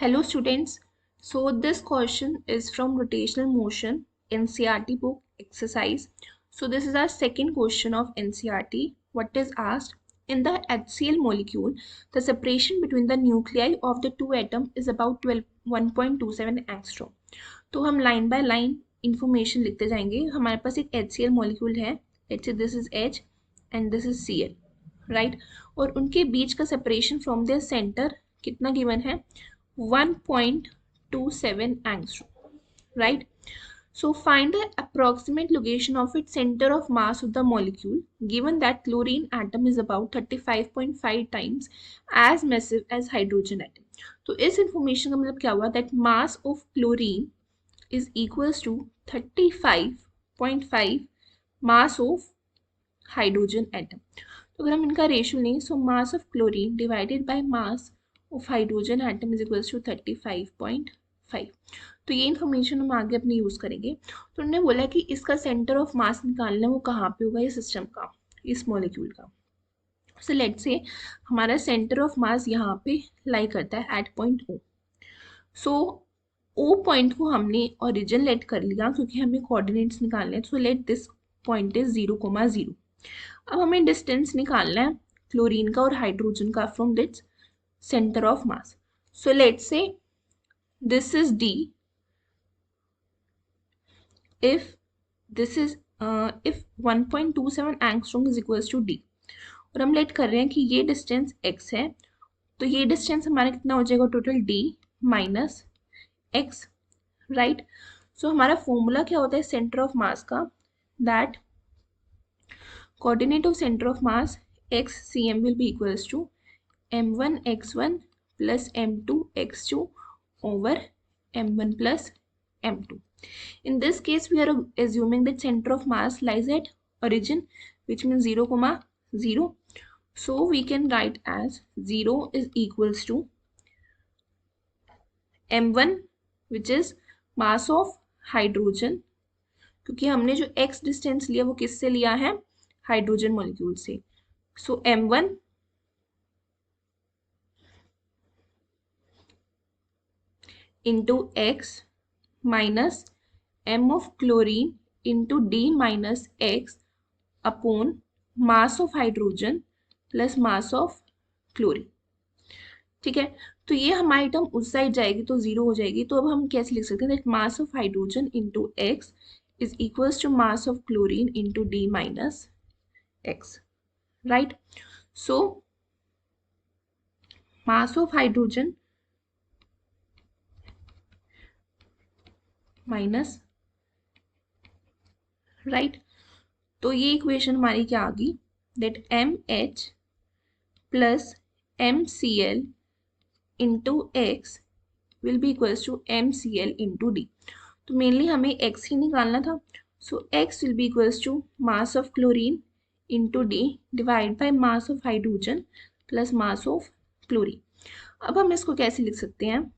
Hello students. So this question is from rotational motion NCERT book exercise. So this is our second question of NCERT. What is asked? In the HCl molecule, the separation between the nuclei of the two atoms is about 1.27 angstrom. तो हम line by line information लिखते जाएंगे. हमारे पास एक HCl molecule है. Let's say this is H and this is Cl, right? और उनके बीच का separation from their center कितना given है? 1.27 angstrom, right? So find the approximate location of its center of mass of the molecule given that chlorine atom is about 35.5 times as massive as hydrogen atom. तो इस information का मतलब क्या हुआ? That mass of chlorine is equals to 35.5 mass of hydrogen atom. तो अगर हम इनका रेशियो लें, so mass of chlorine divided by mass of hydrogen atom is equals to 35.5. तो ये इन्फॉर्मेशन हम आगे अपने यूज करेंगे. तो उन्होंने बोला कि इसका सेंटर ऑफ मास निकालना वो कहाँ पे होगा, ये सिस्टम का, इस मॉलिक्यूल का. सो लेट्स से हमारा सेंटर ऑफ मास यहाँ पे लाई करता है एट पॉइंट O. सो O पॉइंट को हमने ओरिजिन लेट कर लिया क्योंकि हमें कोऑर्डिनेट्स निकालने हैं. So let this point is 0,0. अब हमें डिस्टेंस निकालना है क्लोरीन का और हाइड्रोजन का from this center of mass. So let's say this is D. If this is if 1.27 angstrom is equals to D, और हम लेट कर रहे हैं कि ये डिस्टेंस x है, तो ये डिस्टेंस हमारा कितना हो जाएगा total D minus x, right? So हमारा फॉर्मूला क्या होता है सेंटर ऑफ मास का? That coordinate of centre of mass x cm will be equals to m1 x1 plus m2 x2 over m1 plus m2. In this case, we are assuming that center of mass lies at origin, which means 0,0. So we can write as 0 is equals to m1, which is mass of hydrogen, क्योंकि हमने जो x distance लिया वो किससे लिया है? Hydrogen molecule से. So m1 into x minus m of chlorine into D minus x upon mass of hydrogen plus mass of chlorine. ठीक है, तो ये हमारी टर्म उस साइड जाएगी तो 0 हो जाएगी. तो अब हम कैसे लिख सकते हैं? That mass of hydrogen into x is equals to mass of chlorine into D minus x, right? So mass of hydrogen minus, right? तो ये इक्वेशन हमारी क्या आ गई? That MH plus MCl into x will be equals to MCl into D. तो mainly हमें x ही निकालना था. So x will be equals to mass of chlorine into D divide by mass of hydrogen plus mass of chlorine. अब हम इसको कैसे लिख सकते हैं?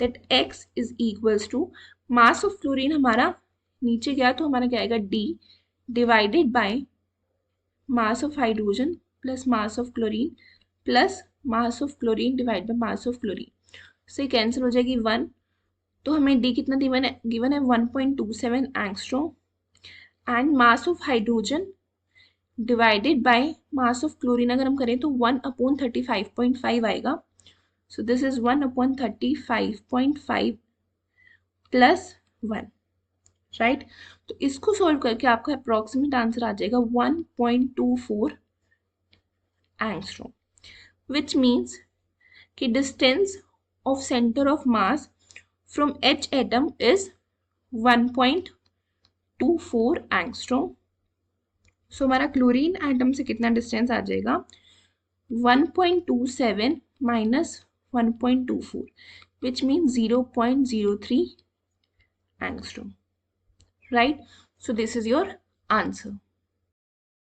that x is equals to mass of chlorine हमारा नीचे गया तो हमारा क्या आएगा? D divided by mass of hydrogen plus mass of chlorine plus mass of chlorine divided by mass of chlorine. से कैंसिल हो जाएगी 1. तो हमें D कितना गिवन है 1.27 angstrom and mass of hydrogen divided by mass of chlorine अगर हम करें तो 1/35.5 आएगा. So this is 1/35.5 plus 1, right? तो इसको सॉल्व करके आपका अप्रोक्सीमेट आंसर आ जाएगा 1.24 angstrom, which means कि distance of centre of mass from H atom is 1.24 angstrom. सो हमारा क्लोरीन एटम से कितना डिस्टेंस आ जाएगा? 1.27 minus 1.24, which means 0.03 angstrom, right? So this is your answer.